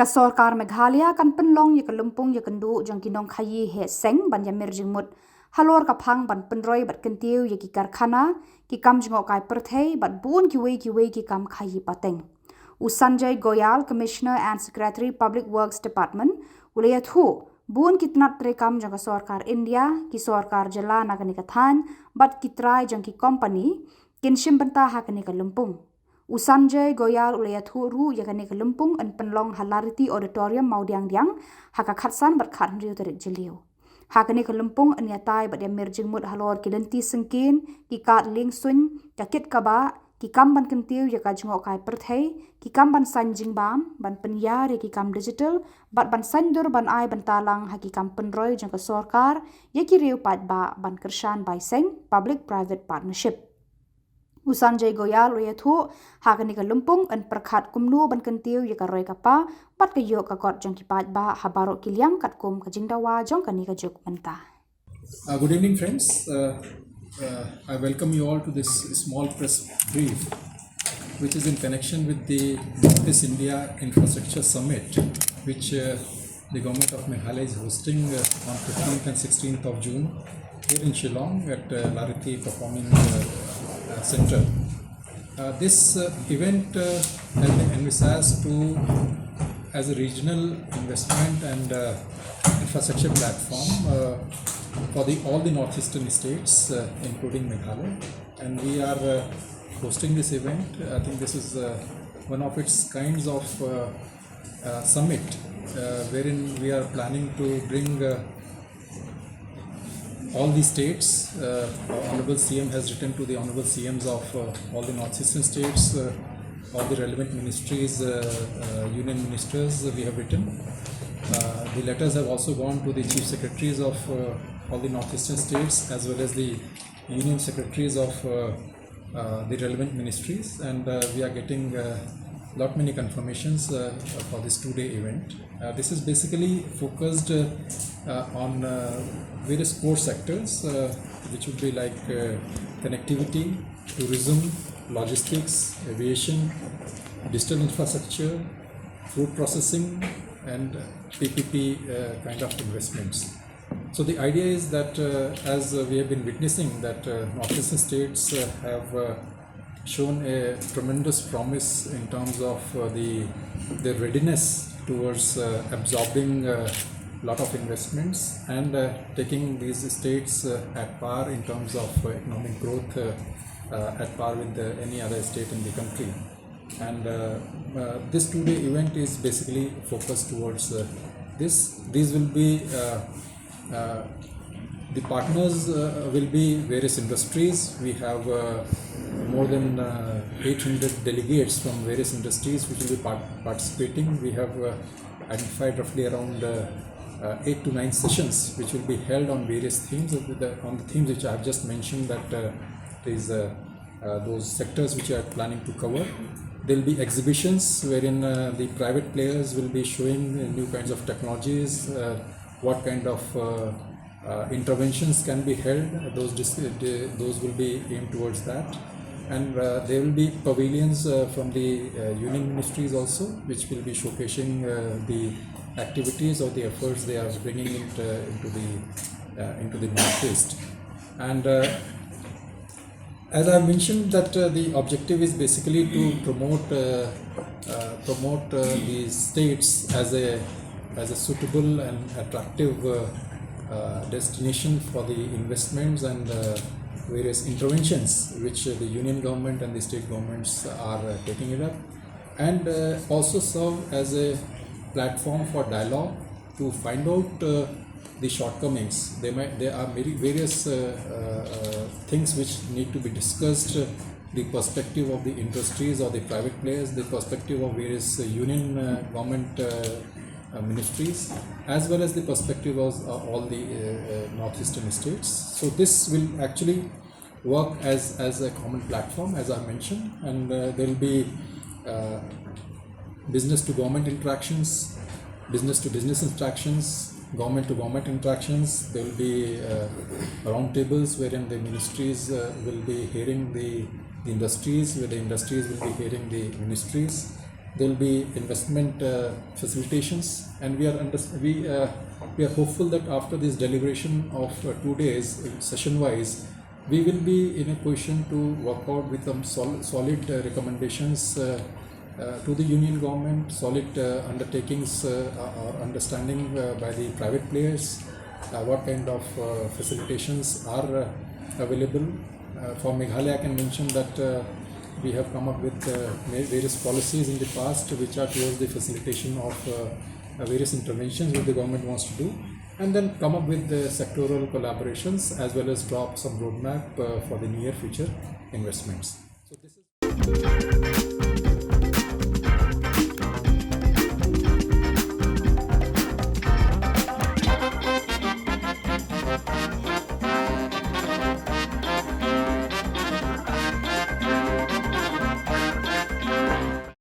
Kasorkar Meghalaya kan Pynlong ya Lympung ya kendu jang kinong khayi he seng ban yamir jingmut halor kaphang ban Pynroi bat kentiu ya ki karkhana ki kam jingok kai perthei bat bun ki wei ki kam khayi pateng. Usanjay Goyal, Commissioner and Secretary Public Works Department, ulayat hu bun kitnat tre kam jang Kasorkar India ki Sorkar Jala nagani ka Thain bat kitrai jang ki company kinshim banta hakani ka Lympung. Usanjay Goyal ulayat ru yakani ke Lympung en Pynlong Halarity Auditorium Maudiang-diang haka khatsan berkhat riu Tarik Jylliew. Hakani ke Lympung en yatai bat yamir jingmut halor ki lenti sengkin ki kat ling sun ka kit kaba ki kam ban kentiu yaka jingok kai perthei ki kam ban san jingbam ban penyar ki kam digital bat ban sandur ban ai ban talang haki kam Pynroi jang Kasorkar yaki riu pat ba ban kershan by seng public private partnership. Usanjay Goyal ulayat hu hakani ka Lympung en perkhat kumnu ban kentiu ya karoi kapa pat ka yok ka kot jong ki pat ba habarok kiliang kat kum ka jingdawa jong kani ka juk menta. Good evening, friends. I welcome you all to this small press brief, which is in connection with the Northeast India Infrastructure Summit, which the government of Meghalaya is hosting on 15th and 16th of June here in Shillong at Lariti Performing Center. This event has been envisaged as a regional investment and infrastructure platform for all the northeastern states, including Meghalaya, and we are hosting this event. I think this is one of its kinds of summit wherein we are planning to bring all the states. Honorable CM has written to the Honorable CMs of all the northeastern states, all the relevant ministries, union ministers we have written. The letters have also gone to the chief secretaries of all the northeastern states as well as the union secretaries of the relevant ministries, and we are getting lot many confirmations for this two-day event. This is basically focused on various core sectors, which would be like connectivity, tourism, logistics, aviation, digital infrastructure, food processing, and PPP kind of investments. So the idea is that as we have been witnessing that northeastern states have shown a tremendous promise in terms of their readiness towards absorbing a lot of investments and taking these states at par in terms of economic growth at par with any other state in the country. And this two-day event is basically focused towards this. These will be the partners will be various industries. We have more than 800 delegates from various industries which will be participating. We have identified roughly around 8 to 9 sessions which will be held on various themes, on the themes which I have just mentioned, that there is those sectors which are planning to cover. There will be exhibitions wherein the private players will be showing new kinds of technologies, what kind of interventions can be held. Those will be aimed towards that. And there will be pavilions from the union ministries also, which will be showcasing the activities or the efforts they are bringing into the Northeast. And as I mentioned, that the objective is basically to promote the states as a suitable and attractive destination for the investments and various interventions which the union government and the state governments are taking it up, and also serve as a platform for dialogue to find out the shortcomings. There are various things which need to be discussed, the perspective of the industries or the private players, the perspective of various union government ministries, as well as the perspective of all the northeastern states. So this will actually work as a common platform, as I mentioned, and there will be business to government interactions, business to business interactions, government to government interactions. There will be round tables wherein the ministries will be hearing the industries, where the industries will be hearing the ministries, there will be investment facilitations, and we are hopeful that after this deliberation of 2 days session wise, we will be in a position to work out with some solid recommendations to the union government, solid undertakings or understanding by the private players, what kind of facilitations are available. For Meghalaya, I can mention that we have come up with various policies in the past which are towards the facilitation of various interventions which the government wants to do, and then come up with the sectoral collaborations as well as drop some roadmap for the near future investments. So this is